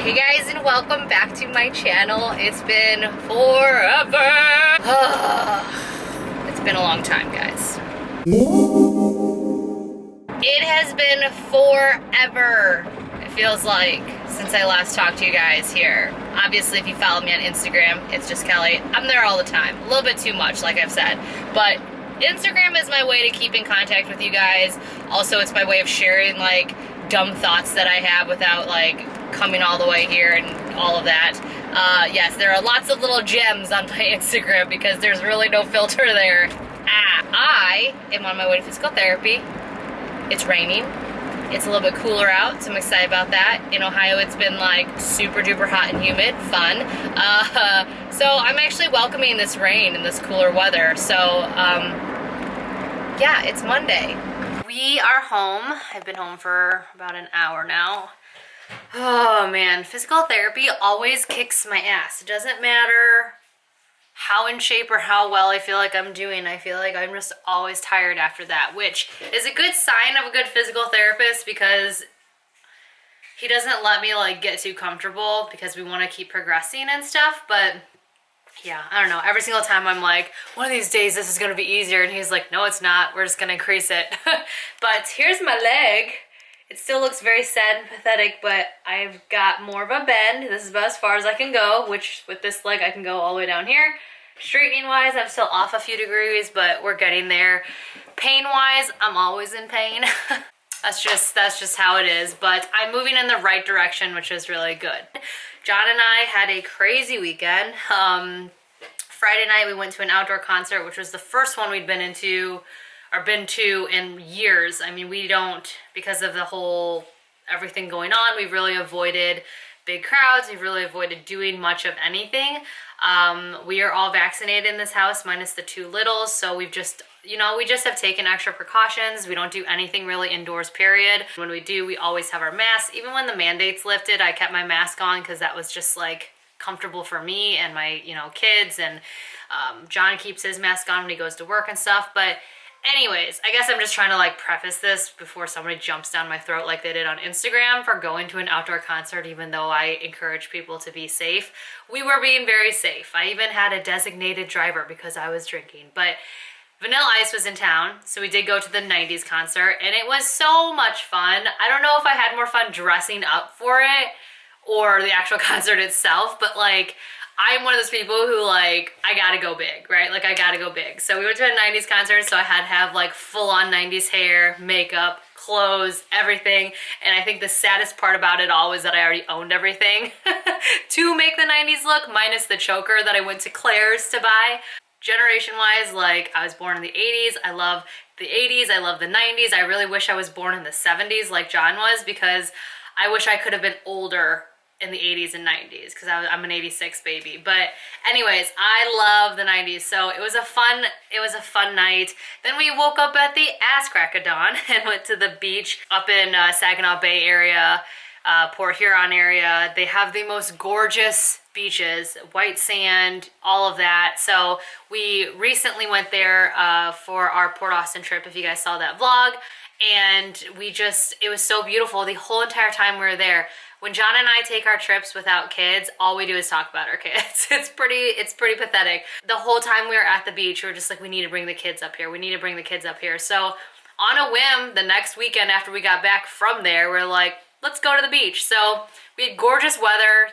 Hey guys, and welcome back to my channel. It's been forever. It's been a long time, guys. It has been forever, it feels like, since I last talked to you guys here. Obviously, if you follow me on Instagram, it's just Kelly. I'm there all the time. A little bit too much, like I've said. But Instagram is my way to keep in contact with you guys. Also, it's my way of sharing, like, dumb thoughts that I have without, like, coming all the way here and all of that. Yes, there are lots of little gems on my Instagram because there's really no filter there. I am on my way to physical therapy. It's raining. It's a little bit cooler out, so I'm excited about that. In Ohio, it's been like super duper hot and humid, fun. So I'm actually welcoming this rain and this cooler weather. So yeah, it's Monday. We are home. I've been home for about an hour now. Oh man, physical therapy always kicks my ass. It doesn't matter how in shape or how well I feel like I'm doing. I feel like I'm just always tired after that, which is a good sign of a good physical therapist because he doesn't let me like get too comfortable because we want to keep progressing and stuff. But yeah, I don't know. Every single time I'm like, one of these days this is going to be easier. And he's like, no, it's not. We're just going to increase it. But here's my leg. It still looks very sad and pathetic, but I've got more of a bend. This is about as far as I can go, which with this leg I can go all the way down here. Straightening wise, I'm still off a few degrees, but we're getting there. Pain wise, I'm always in pain. That's just how it is, but I'm moving in the right direction, which is really good. John and I had a crazy weekend. Friday night we went to an outdoor concert, which was the first one we'd been to in years. I mean, we don't, because of the whole everything going on, we've really avoided big crowds. We've really avoided doing much of anything. We are all vaccinated in this house, minus the two littles. So we've just, we just have taken extra precautions. We don't do anything really indoors, period. When we do, we always have our masks. Even when the mandates lifted, I kept my mask on because that was just like comfortable for me and my, kids. And John keeps his mask on when he goes to work and stuff. But anyways, I guess I'm just trying to like preface this before somebody jumps down my throat like they did on Instagram for going to an outdoor concert, even though I encourage people to be safe. We were being very safe. I even had a designated driver because I was drinking. But Vanilla Ice was in town, so we did go to the 90s concert, and it was so much fun. I don't know if I had more fun dressing up for it or the actual concert itself, but like, I'm one of those people who like, I gotta go big, right? Like I gotta go big. So we went to a 90s concert, so I had to have like full on 90s hair, makeup, clothes, everything. And I think the saddest part about it all was that I already owned everything to make the 90s look, minus the choker that I went to Claire's to buy. Generation wise, like I was born in the 80s. I love the 80s. I love the 90s. I really wish I was born in the 70s like John was, because I wish I could have been older in the 80s and 90s because I'm an 86 baby. But anyways, I love the 90s. So it was a fun night. Then we woke up at the ass crack of dawn and went to the beach up in Saginaw Bay area, Port Huron area. They have the most gorgeous beaches, white sand, all of that. So we recently went there for our Port Austin trip, if you guys saw that vlog. And it was so beautiful the whole entire time we were there. When John and I take our trips without kids, all we do is talk about our kids. It's pretty pathetic. The whole time we were at the beach, we were just like, we need to bring the kids up here. We need to bring the kids up here. So on a whim, the next weekend after we got back from there, we're like, let's go to the beach. So we had gorgeous weather.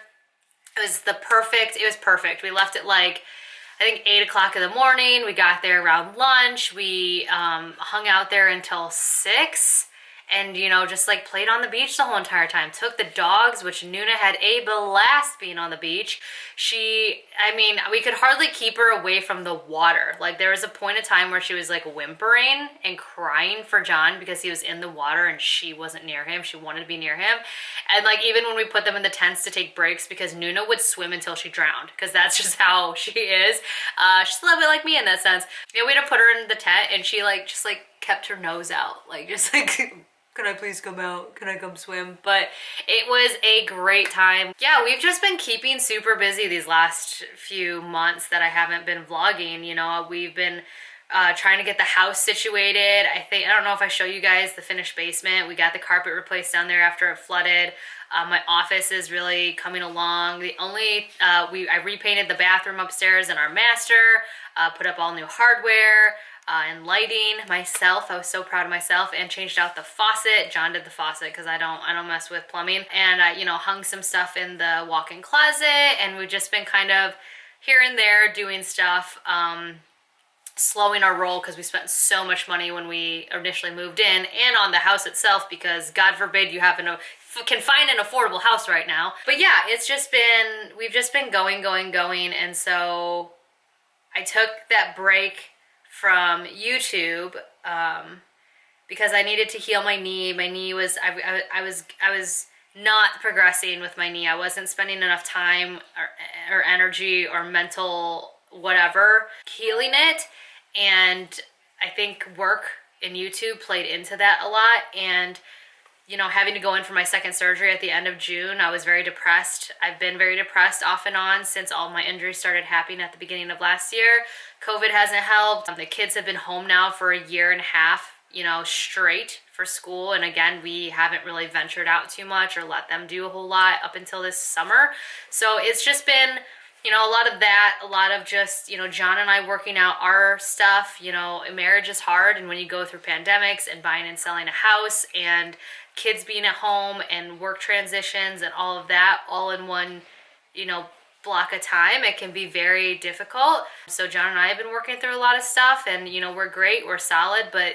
It was perfect. We left at like, I think 8 o'clock in the morning. We got there around lunch. We hung out there until 6 and, just like played on the beach the whole entire time. Took the dogs, which Nuna had a blast being on the beach. We could hardly keep her away from the water. Like there was a point of time where she was like whimpering and crying for John because he was in the water and she wasn't near him. She wanted to be near him. And like even when we put them in the tents to take breaks, because Nuna would swim until she drowned because that's just how she is. She's a little bit like me in that sense. We had to put her in the tent and she just kept her nose out. Like just like, can I please come out? Can I come swim? But it was a great time. Yeah, we've just been keeping super busy these last few months that I haven't been vlogging. We've been trying to get the house situated. I don't know if I show you guys the finished basement. We got the carpet replaced down there after it flooded. My office is really coming along. I repainted the bathroom upstairs and our master, put up all new hardware and lighting myself. I was so proud of myself, and changed out the faucet. John did the faucet because I don't mess with plumbing. And hung some stuff in the walk-in closet, and we've just been kind of here and there doing stuff. Slowing our roll because we spent so much money when we initially moved in, and on the house itself, because God forbid you can find an affordable house right now. But yeah, we've just been going, and so I took that break from YouTube because I needed to heal my knee. My knee was I was not progressing with my knee. I wasn't spending enough time or energy or mental whatever healing it. And I think work in YouTube played into that a lot. And, having to go in for my second surgery at the end of June, I was very depressed. I've been very depressed off and on since all my injuries started happening at the beginning of last year. COVID hasn't helped. The kids have been home now for a year and a half, straight for school. And again, we haven't really ventured out too much or let them do a whole lot up until this summer. So it's just been a lot of that, a lot of just, John and I working out our stuff. Marriage is hard, and when you go through pandemics and buying and selling a house and kids being at home and work transitions and all of that all in one, block of time, it can be very difficult. So John and I have been working through a lot of stuff, and we're great, we're solid, but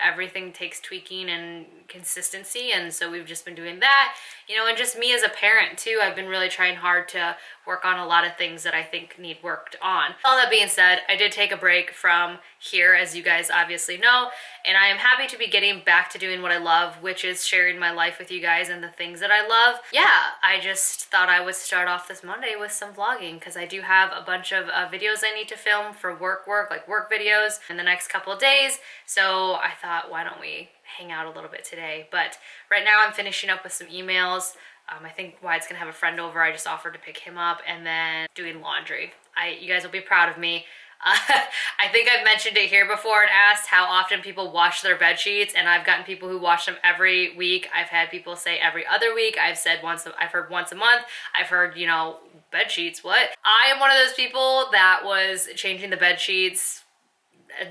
everything takes tweaking and consistency, and so we've just been doing that. And just me as a parent too, I've been really trying hard to work on a lot of things that I think need worked on. All that being said, I did take a break from here, as you guys obviously know, and I am happy to be getting back to doing what I love, which is sharing my life with you guys and the things that I love. Yeah, I just thought I would start off this Monday with some vlogging, because I do have a bunch of videos I need to film for work videos in the next couple of days. So I thought, why don't we hang out a little bit today? But right now I'm finishing up with some emails. I think Wyatt's gonna have a friend over. I just offered to pick him up, and then doing laundry. You guys will be proud of me. I think I've mentioned it here before and asked how often people wash their bed sheets, and I've gotten people who wash them every week. I've had people say every other week. I've heard once a month. I've heard, bed sheets, what? I am one of those people that was changing the bed sheets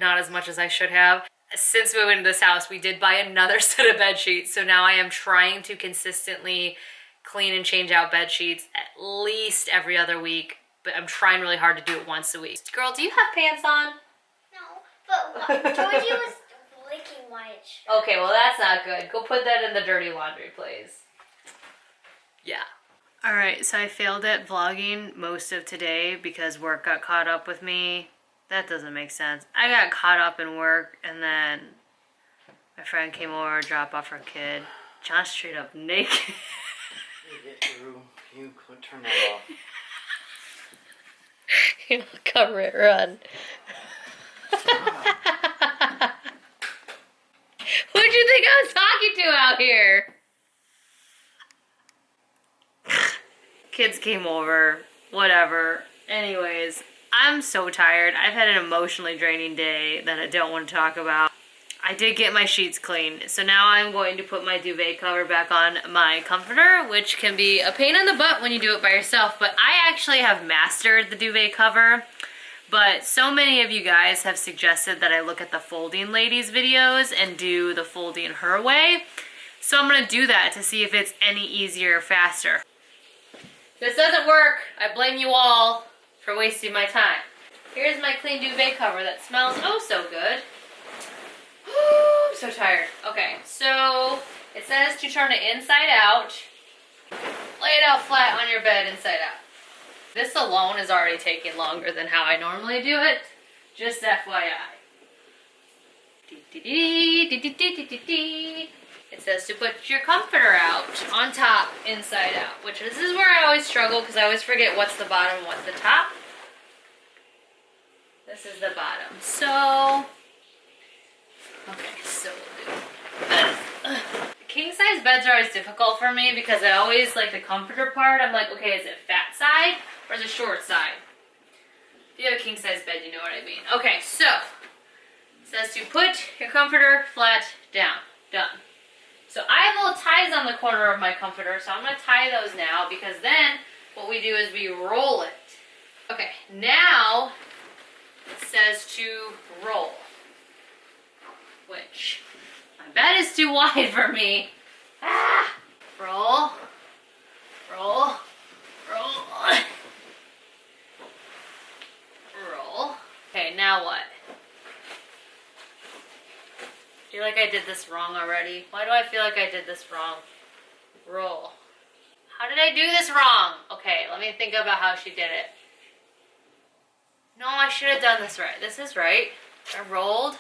not as much as I should have. Since moving into this house, we did buy another set of bed sheets, so now I am trying to consistently clean and change out bed sheets at least every other week, but I'm trying really hard to do it once a week. Girl, do you have pants on? No, but Georgie was licking Wyatt's shirt. Okay, well that's not good. Go put that in the dirty laundry, please. Yeah. Alright, so I failed at vlogging most of today because work got caught up with me. That doesn't make sense. I got caught up in work, and then my friend came over to drop off her kid. John's straight up naked. You turn that off. You cover it, run. Who'd you think I was talking to out here? Kids came over, whatever. Anyways, I'm so tired. I've had an emotionally draining day that I don't want to talk about. I did get my sheets clean, so now I'm going to put my duvet cover back on my comforter, which can be a pain in the butt when you do it by yourself, but I actually have mastered the duvet cover. But so many of you guys have suggested that I look at the Folding Ladies videos and do the folding her way. So I'm gonna do that to see if it's any easier or faster. If this doesn't work, I blame you all for wasting my time. Here's my clean duvet cover that smells oh so good. I'm so tired. Okay, so it says to turn it inside out. Lay it out flat on your bed inside out. This alone is already taking longer than how I normally do it. Just FYI. It says to put your comforter out on top, inside out, which this is where I always struggle because I always forget what's the bottom and what's the top. This is the bottom. So, okay, so king size beds are always difficult for me because I always like the comforter part. I'm like, okay, is it fat side or is it short side? If you have a king size bed, you know what I mean. Okay, so says to put your comforter flat down. Done. So I have little ties on the corner of my comforter, so I'm going to tie those now because then what we do is we roll it. Okay, now it says to roll, which my bed is too wide for me. Ah! Roll, roll, roll, roll. Okay, now what? I feel like I did this wrong already. Why do I feel like I did this wrong? Roll. How did I do this wrong? Okay, let me think about how she did it. No, I should have done this right. This is right. I rolled.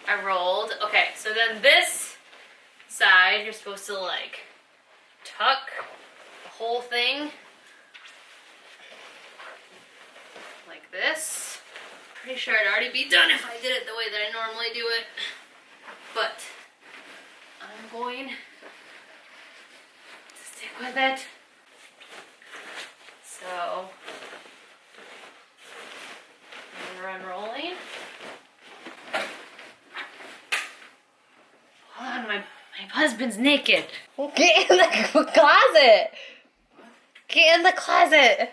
I rolled. Okay, so then this side, you're supposed to like tuck the whole thing like this. Pretty sure it'd already be done if I did it the way that I normally do it. But I'm going to stick with it. So we're unrolling. Hold on, my husband's naked. Get in the closet. Get in the closet.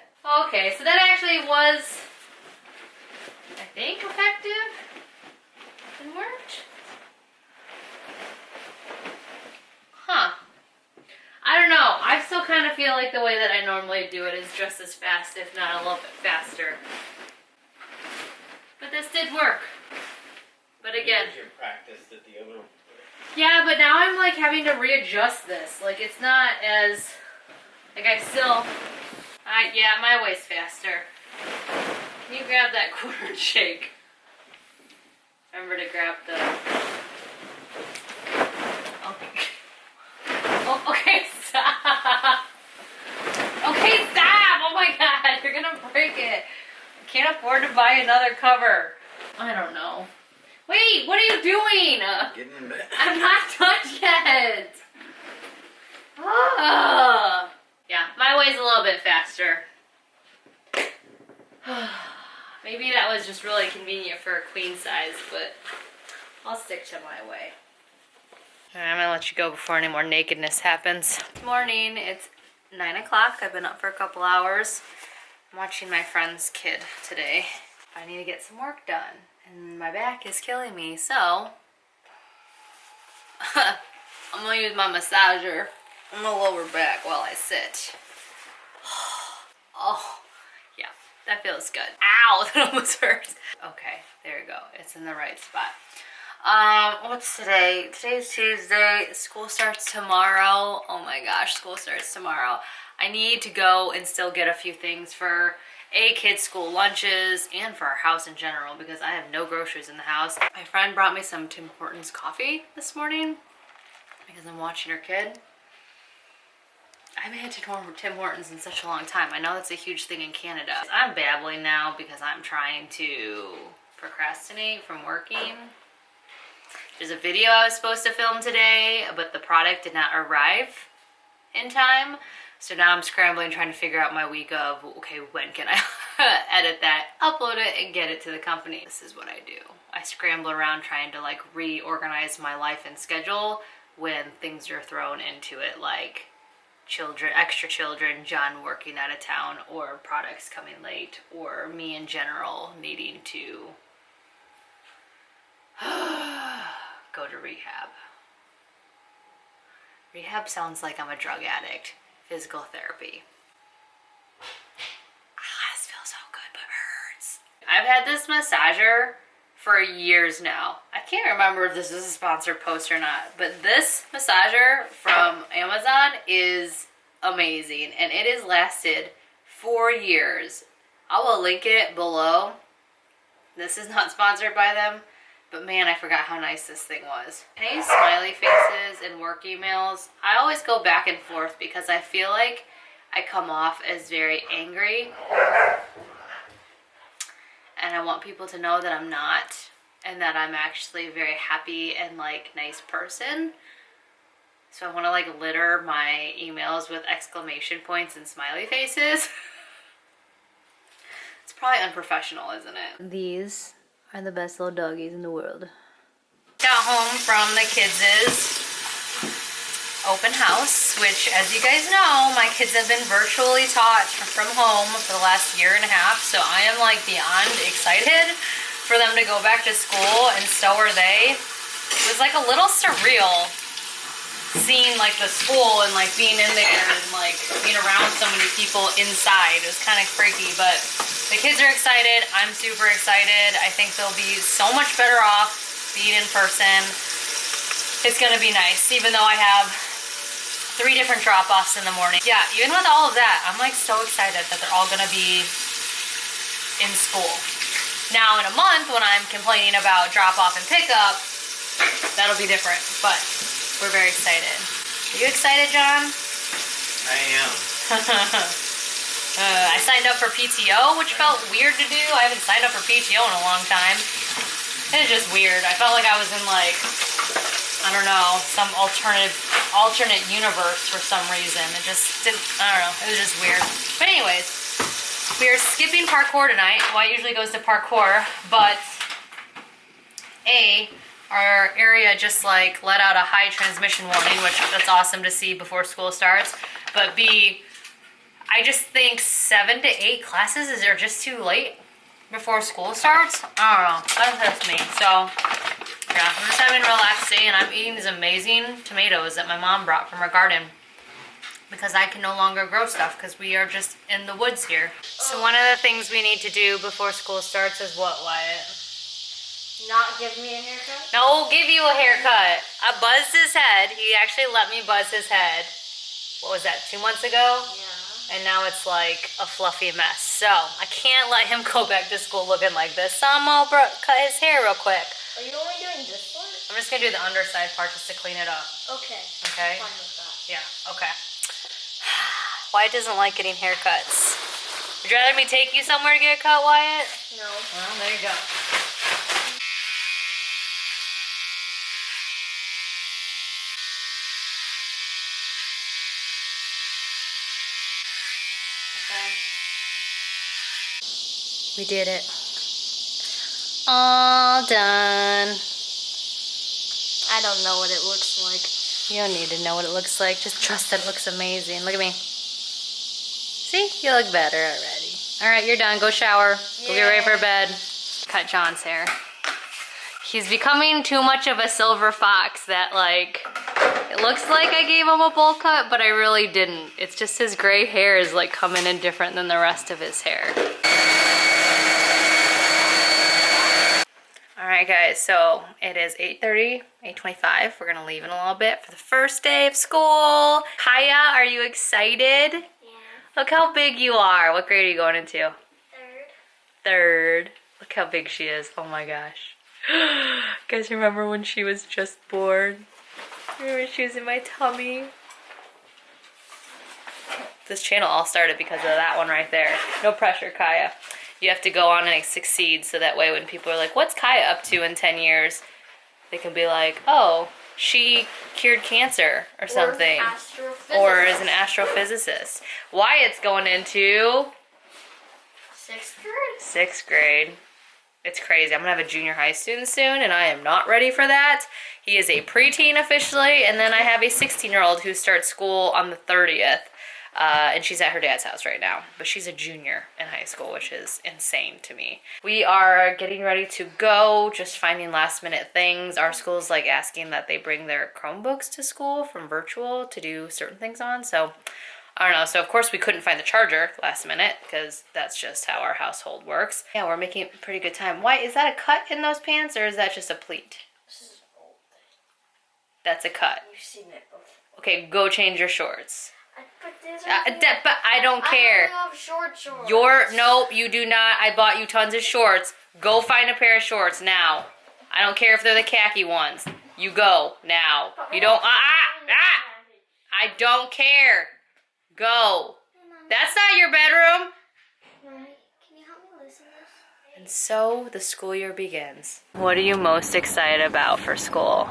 Okay, so that actually was, I think, effective and worked. Huh. I don't know. I still kind of feel like the way that I normally do it is just as fast, if not a little bit faster. But this did work. But again. You practiced it the other way. Yeah, but now I'm like having to readjust this. Like it's not as, like I still, yeah, my way's faster. Can you grab that quarter and shake? Remember to grab the, okay. Oh, okay, stop. Okay, stop. Oh my God, you're gonna break it. I can't afford to buy another cover. I don't know. Wait, what are you doing? Getting in bed. I'm not done yet. Yeah, my way's a little bit faster. Maybe that was just really convenient for a queen size, but I'll stick to my way. All right, I'm gonna let you go before any more nakedness happens. Good morning, it's 9 o'clock. I've been up for a couple hours. I'm watching my friend's kid today. I need to get some work done, and my back is killing me, so I'm gonna use my massager on my lower back while I sit. Oh, yeah, that feels good. Ow, that almost hurts. Okay, there you go. It's in the right spot. What's today? Today's Tuesday. School starts tomorrow. Oh my gosh, school starts tomorrow. I need to go and still get a few things for kids' school lunches and for our house in general because I have no groceries in the house. My friend brought me some Tim Hortons coffee this morning because I'm watching her kid. I haven't had Tim Hortons in such a long time. I know that's a huge thing in Canada. I'm babbling now because I'm trying to procrastinate from working. There's a video I was supposed to film today, but the product did not arrive in time. So now I'm scrambling trying to figure out my week of, okay, when can I edit that, upload it, and get it to the company. This is what I do. I scramble around trying to like reorganize my life and schedule when things are thrown into it, like children, extra children, John working out of town, or products coming late, or me in general needing to go to rehab. Rehab sounds like I'm a drug addict. Physical therapy. This feels so good, but hurts. I've had this massager for years now. I can't remember if this is a sponsored post or not, but this massager from Amazon is amazing, and it has lasted 4 years. I will link it below. This is not sponsored by them, but man, I forgot how nice this thing was. I use smiley faces in work emails. I always go back and forth because I feel like I come off as very angry. And I want people to know that I'm not, and that I'm actually a very happy and like nice person. So I want to like litter my emails with exclamation points and smiley faces. It's probably unprofessional, isn't it? These are the best little doggies in the world. Got home from the kids' open house, which, as you guys know, my kids have been virtually taught from home for the last year and a half, so I am like beyond excited for them to go back to school, and so are they. It was like a little surreal seeing like the school and like being in there and like being around so many people inside. It was kind of freaky, but the kids are excited. I'm super excited. I think they'll be so much better off being in person. It's gonna be nice, even though I have 3 different drop-offs in the morning. Yeah, even with all of that, I'm like so excited that they're all gonna be in school. Now in a month, when I'm complaining about drop-off and pickup, that'll be different, but we're very excited. Are you excited, John? I am. I signed up for PTO, which felt weird to do. I haven't signed up for PTO in a long time. It was just weird. I felt like I was in like, I don't know, some alternate universe for some reason. It just didn't, I don't know, it was just weird. But anyways, we are skipping parkour tonight. Wyatt usually goes to parkour, but our area just like let out a high transmission warning, which that's awesome to see before school starts. But B, I just think 7 to 8 classes are just too late before school starts. I don't know, that's just me. So yeah, I'm just having a relaxed day, and I'm eating these amazing tomatoes that my mom brought from her garden because I can no longer grow stuff because we are just in the woods here. So one of the things we need to do before school starts is what, Wyatt? Not give me a haircut? No, give you a haircut. I buzzed his head. He actually let me buzz his head. What was that, 2 months ago? Yeah. And now it's like a fluffy mess. So I can't let him go back to school looking like this. So I'm gonna cut his hair real quick. Are you only doing this part? I'm just gonna do the underside part just to clean it up. Okay. Okay? I'm fine with that. Yeah, okay. Wyatt doesn't like getting haircuts. Would you rather me take you somewhere to get a cut, Wyatt? No. Well, there you go. Okay. We did it. All done. I don't know what it looks like. You don't need to know what it looks like. Just trust that it looks amazing. Look at me. See? You look better already. Alright, you're done. Go shower. Go get ready for bed. Cut John's hair. He's becoming too much of a silver fox that, like, it looks like I gave him a bowl cut, but I really didn't. It's just his gray hair is, like, coming in different than the rest of his hair. Alright guys, so it is 8:30, 8:25. We're gonna leave in a little bit for the first day of school. Kaya, are you excited? Yeah. Look how big you are. What grade are you going into? 3rd. 3rd. Look how big she is. Oh my gosh. Guys, remember when she was just born? Remember she was in my tummy? This channel all started because of that one right there. No pressure, Kaya. You have to go on and succeed so that way when people are like, what's Kaya up to in 10 years? They can be like, oh, she cured cancer or something. Or is an astrophysicist. Wyatt's going into 6th grade. 6th grade. It's crazy. I'm gonna have a junior high student soon, and I am not ready for that. He is a preteen officially, and then I have a 16-year-old who starts school on the 30th. And she's at her dad's house right now, but she's a junior in high school, which is insane to me. We are getting ready to go, just finding last minute things. Our school's like asking that they bring their Chromebooks to school from virtual to do certain things on, so I don't know. So of course we couldn't find the charger last minute because that's just how our household works. Yeah, we're making pretty good time. Why, is that a cut in those pants or is that just a pleat? This is old. That's a cut. You've seen it before. Okay, go change your shorts. But these But I don't care. I have shorts. No, you do not. I bought you tons of shorts. Go find a pair of shorts now. I don't care if they're the khaki ones. You go now. You don't. I don't care. Go. That's not your bedroom. Mommy, can you help me listen to this? And so the school year begins. What are you most excited about for school?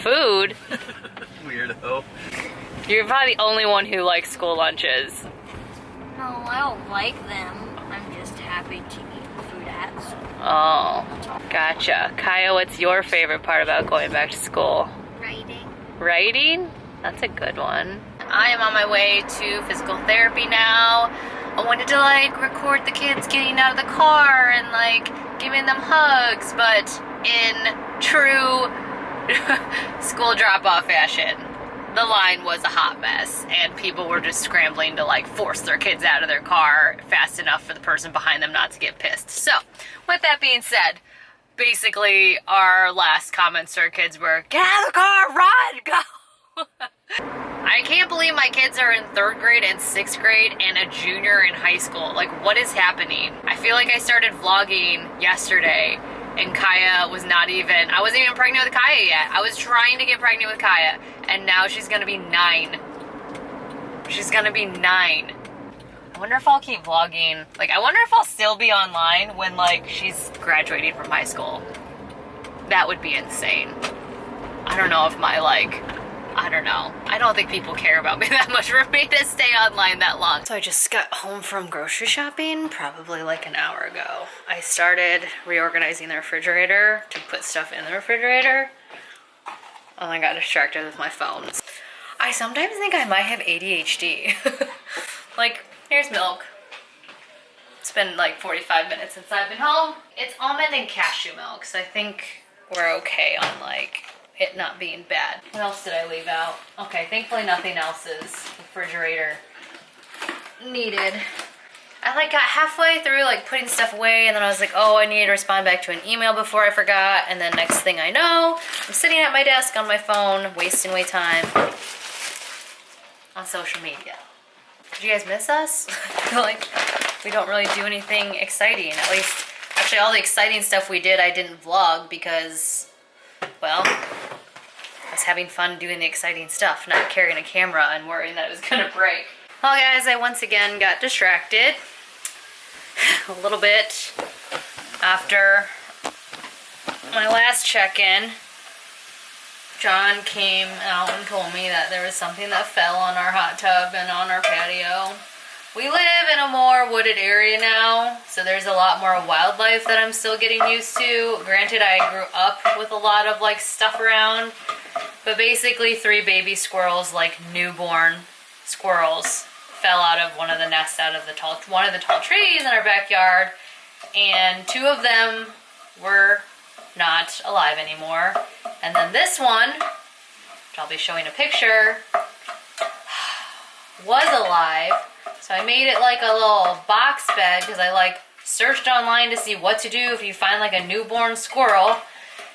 Food? Weirdo. You're probably the only one who likes school lunches. No, I don't like them. happy to eat food at school. Oh, gotcha. Kaya, what's your favorite part about going back to school? Writing. Writing? That's a good one. I am on my way to physical therapy now. I wanted to like record the kids getting out of the car and like giving them hugs, but in true school drop-off fashion, the line was a hot mess and people were just scrambling to like force their kids out of their car fast enough for the person behind them not to get pissed. So with that being said, basically our last comments to our kids were, get out of the car, run, go. I can't believe my kids are in 3rd grade and 6th grade and a junior in high school. Like, what is happening? I feel like I started vlogging yesterday and Kaya was I wasn't even pregnant with Kaya yet. I was trying to get pregnant with Kaya and now she's gonna be 9. She's gonna be 9. I wonder if I'll keep vlogging. Like, I wonder if I'll still be online when like she's graduating from high school. That would be insane. I don't know if I don't know. I don't think people care about me that much for me to stay online that long. So I just got home from grocery shopping probably like an hour ago. I started reorganizing the refrigerator to put stuff in the refrigerator. And I got distracted with my phone. I sometimes think I might have ADHD. Like, here's milk. It's been like 45 minutes since I've been home. It's almond and cashew milk, so I think we're okay on like it not being bad. What else did I leave out? Okay, thankfully nothing else is refrigerator needed. I like got halfway through like putting stuff away and then I was like, oh, I need to respond back to an email before I forgot. And then next thing I know, I'm sitting at my desk on my phone, wasting away time on social media. Did you guys miss us? I feel like we don't really do anything exciting. At least, actually all the exciting stuff we did, I didn't vlog because, well, I was having fun doing the exciting stuff, not carrying a camera and worrying that it was gonna break. Well guys, I once again got distracted a little bit after my last check-in. John came out and told me that there was something that fell on our hot tub and on our patio. We live in a more wooded area now, so there's a lot more wildlife that I'm still getting used to. Granted, I grew up with a lot of like stuff around, but basically 3 baby squirrels, like newborn squirrels, fell out of one of the nests out of one of the tall trees in our backyard, and 2 of them were not alive anymore. And then this one, which I'll be showing a picture, was alive. So I made it like a little box bed because I like searched online to see what to do if you find like a newborn squirrel.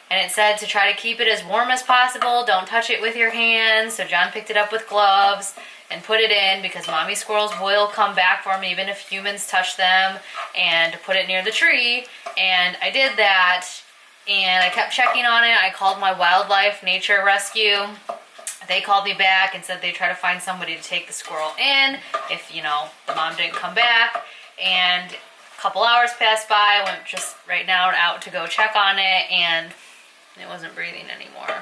And it said to try to keep it as warm as possible. Don't touch it with your hands. So John picked it up with gloves and put it in because mommy squirrels will come back for them even if humans touch them, and to put it near the tree. And I did that and I kept checking on it. I called my wildlife nature rescue. They called me back and said they'd try to find somebody to take the squirrel in if, you know, the mom didn't come back. And a couple hours passed by. I went just right now out to go check on it and it wasn't breathing anymore.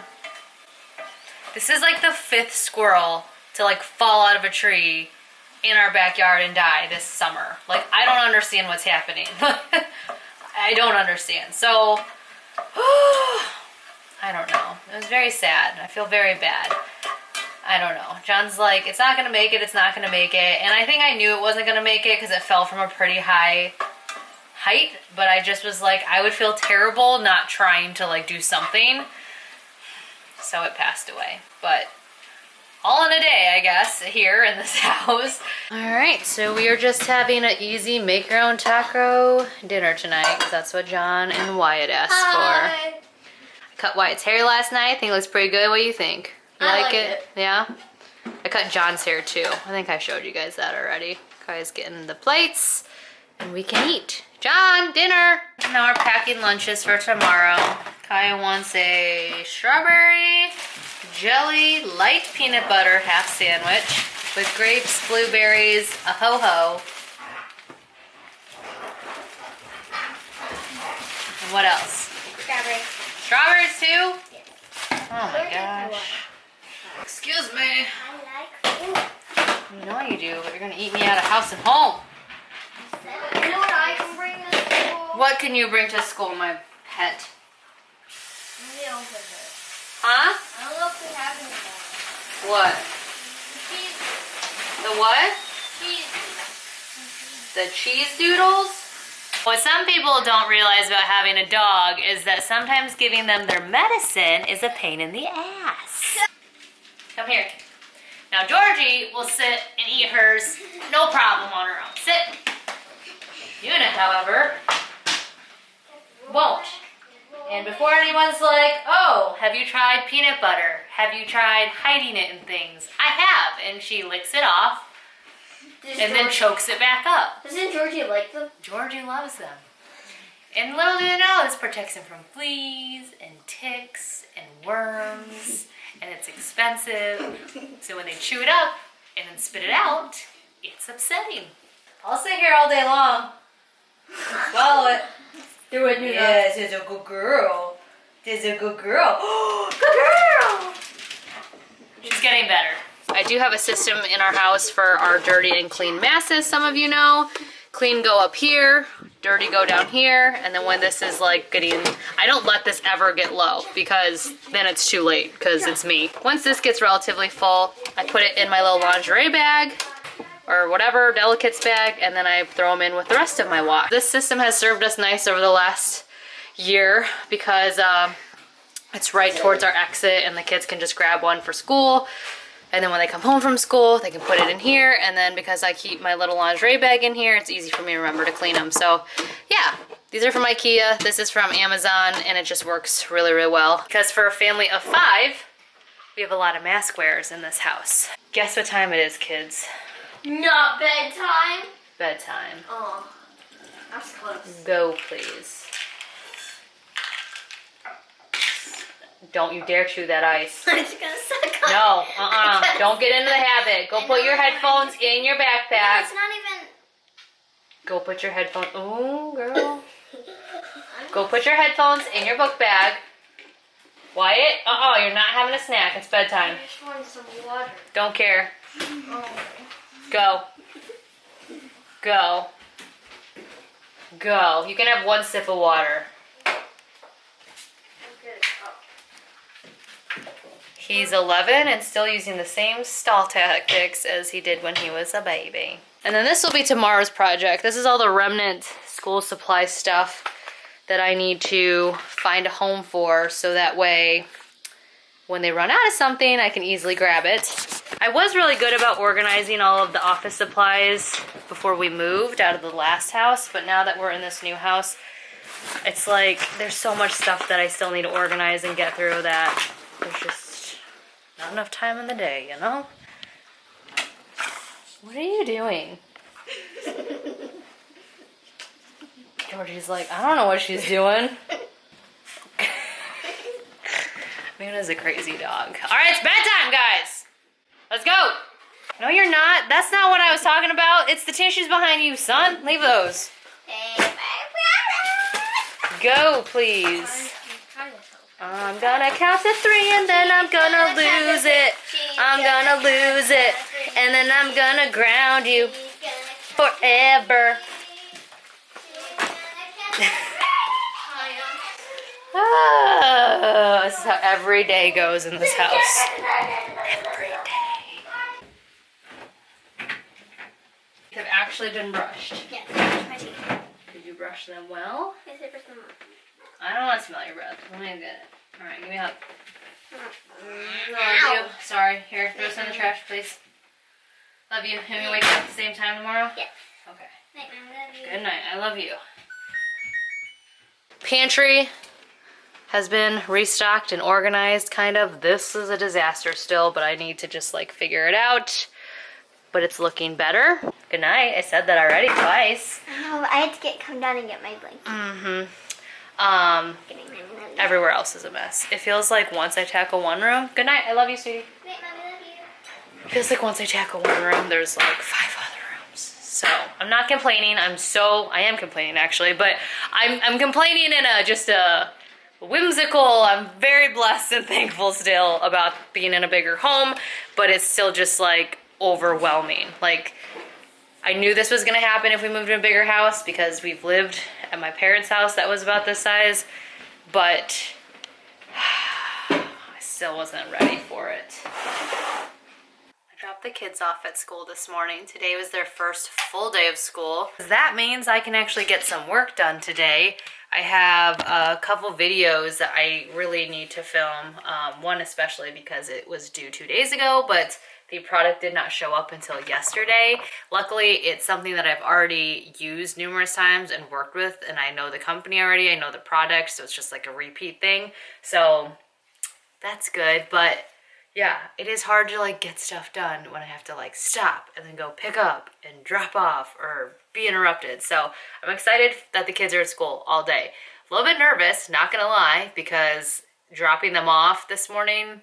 This is like the 5th squirrel to like fall out of a tree in our backyard and die this summer. Like, I don't understand what's happening. I don't understand. So, I don't know. It was very sad. I feel very bad. I don't know. John's like, it's not going to make it. It's not going to make it. And I think I knew it wasn't going to make it because it fell from a pretty high height. But I just was like, I would feel terrible not trying to like do something. So it passed away. But all in a day, I guess, here in this house. All right, so we are just having an easy make your own taco dinner tonight. 'Cause that's what John and Wyatt asked for. I cut Wyatt's hair last night. I think it looks pretty good. What do you think? You like it? Yeah? I cut John's hair too. I think I showed you guys that already. Kaya's getting the plates and we can eat. John, dinner! Now we're packing lunches for tomorrow. Kaya wants a strawberry jelly light peanut butter half sandwich with grapes, blueberries, a ho-ho. And what else? Strawberries. Strawberries too? Yes. Oh my gosh. Excuse me. I like food. You know you do, but you're gonna eat me out of house and home. You know what I can bring? What can you bring to school, my pet? Let me open it. Huh? I don't know if we have any more. What? Cheese. The what? Cheese. The cheese doodles? What some people don't realize about having a dog is that sometimes giving them their medicine is a pain in the ass. Come here. Now Georgie will sit and eat hers, no problem on her own. Sit. Una, however, won't. And before anyone's like, oh, have you tried peanut butter? Have you tried hiding it in things? I have, and she licks it off and then chokes it back up. Doesn't Georgie like them? Georgie loves them. And little do they know, this protects them from fleas and ticks and worms, and it's expensive. So when they chew it up and then spit it out, it's upsetting. I'll sit here all day long. Swallow it. Do it, Nuna. Yes, it's a good girl. It's a good girl. Good girl! She's getting better. I do have a system in our house for our dirty and clean masses, some of you know. Clean go up here, dirty go down here, and then when this is like getting, I don't let this ever get low because then it's too late because it's me. Once this gets relatively full, I put it in my little lingerie bag or whatever, delicates bag, and then I throw them in with the rest of my wash. This system has served us nice over the last year because it's right towards our exit and the kids can just grab one for school. And then when they come home from school, they can put it in here. And then because I keep my little lingerie bag in here, it's easy for me to remember to clean them. So yeah, these are from IKEA. This is from Amazon, and it just works really, really well. Because for a family of 5, we have a lot of mask wearers in this house. Guess what time it is, kids? Not bedtime. Bedtime. Oh, that's close. Go, please. Don't you dare chew that ice. I'm just gonna suck on No, don't get into the habit. Go put your headphones in your No, backpack. it's not even. Go put your headphones. Oh, girl. Go put your headphones in your book bag. Wyatt, you're not having a snack. It's bedtime. I just wanted some water. Don't care. Oh. Go. Go. Go. You can have 1 sip of water. He's 11 and still using the same stall tactics as he did when he was a baby. And then this will be tomorrow's project. This is all the remnant school supply stuff that I need to find a home for, so that way when they run out of something, I can easily grab it. I was really good about organizing all of the office supplies before we moved out of the last house, but now that we're in this new house, it's like there's so much stuff that I still need to organize and get through that there's just not enough time in the day, you know? What are you doing? Georgie's like, I don't know what she's doing. Luna's a crazy dog. All right, it's bedtime, guys. Let's go. No, you're not. That's not what I was talking about. It's the tissues behind you, son. Leave those. Go, please. I'm gonna count to 3 and then I'm gonna lose it. I'm gonna lose it. And then I'm gonna ground you forever. This is how every day goes in this house. Every day. They've actually been brushed. Yes, brush my teeth. Did you brush them well? Yes, I brushed them. I don't want to smell your breath. Let me get it. Alright, give me a hug. Love you. Sorry. Here, throw this in the trash, please. Love you. Can we wake up at the same time tomorrow? Yes. Okay. Night, Mom, I love you. Good night. I love you. Pantry has been restocked and organized, kind of. This is a disaster still, but I need to just like figure it out. But it's looking better. Good night. I said that already twice. I know. I had to come down and get my blanket. Everywhere else is a mess. It feels like once I tackle one room. Good night. I love you, sweetie. Good night, Mom, I love you. It feels like once I tackle one room, there's like 5 other rooms. So I'm not complaining. I am complaining actually, but I'm complaining in just a whimsical. I'm very blessed and thankful still about being in a bigger home, but it's still just like overwhelming. Like I knew this was gonna happen if we moved to a bigger house because we've lived at my parents' house that was about this size, but I still wasn't ready for it. I dropped the kids off at school this morning. Today was their first full day of school. That means I can actually get some work done today. I have a couple videos that I really need to film. One especially because it was due 2 days ago, but the product did not show up until yesterday. Luckily, it's something that I've already used numerous times and worked with, and I know the company already, I know the product, so it's just like a repeat thing. So that's good, but yeah, it is hard to like get stuff done when I have to like stop and then go pick up and drop off or be interrupted. So I'm excited that the kids are at school all day. A little bit nervous, not gonna lie, because dropping them off this morning,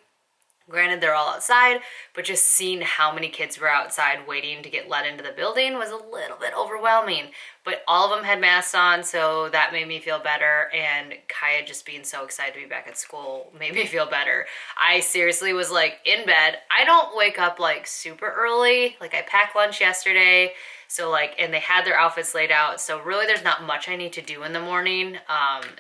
granted they're all outside, but just seeing how many kids were outside waiting to get let into the building was a little bit overwhelming. But all of them had masks on, so that made me feel better, and Kaya just being so excited to be back at school made me feel better. I seriously was like in bed. I don't wake up like super early. Like I packed lunch yesterday, so like, and they had their outfits laid out, so really there's not much I need to do in the morning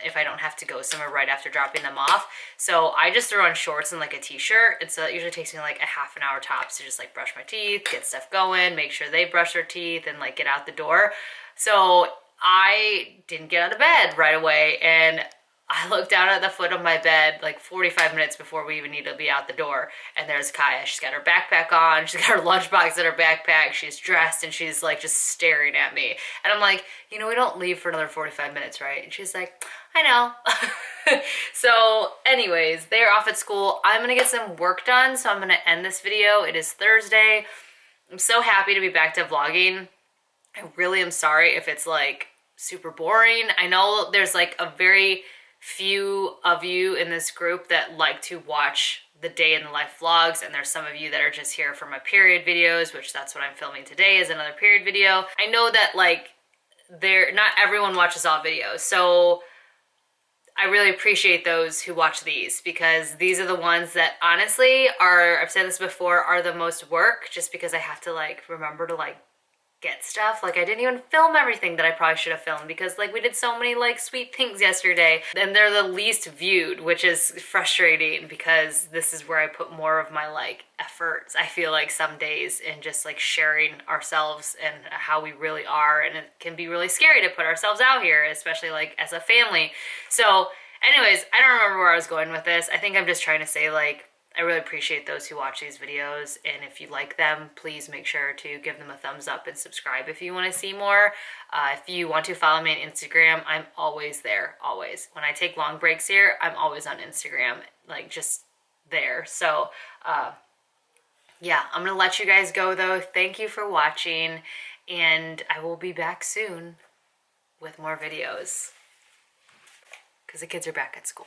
if I don't have to go somewhere right after dropping them off. So I just throw on shorts and like a t-shirt, and so it usually takes me like a half an hour tops to just like brush my teeth, get stuff going, make sure they brush their teeth, and like get out the door. So I didn't get out of bed right away, and I looked down at the foot of my bed like 45 minutes before we even need to be out the door, and there's Kaya. She's got her backpack on, she's got her lunchbox in her backpack, she's dressed, and she's like just staring at me. And I'm like, you know, we don't leave for another 45 minutes, right? And she's like, I know. So anyways, they're off at school. I'm gonna get some work done, so I'm gonna end this video. It is Thursday. I'm so happy to be back to vlogging. I really am sorry if it's like super boring. I know there's like a very few of you in this group that like to watch the day in the life vlogs, and there's some of you that are just here for my period videos, which that's what I'm filming today, is another period video. I know that like not everyone watches all videos, so I really appreciate those who watch these, because these are the ones that honestly are, I've said this before, are the most work, just because I have to like remember to like get stuff. Like I didn't even film everything that I probably should have filmed, because like we did so many like sweet things yesterday, and they're the least viewed, which is frustrating, because this is where I put more of my like efforts, I feel like, some days, in just like sharing ourselves and how we really are. And it can be really scary to put ourselves out here, especially like as a family. So anyways, I don't remember where I was going with this. I think I'm just trying to say like, I really appreciate those who watch these videos, and if you like them, please make sure to give them a thumbs up and subscribe if you want to see more. If you want to follow me on Instagram, I'm always there, always. When I take long breaks here, I'm always on Instagram, like just there. So yeah, I'm gonna let you guys go though. Thank you for watching, and I will be back soon with more videos, because the kids are back at school.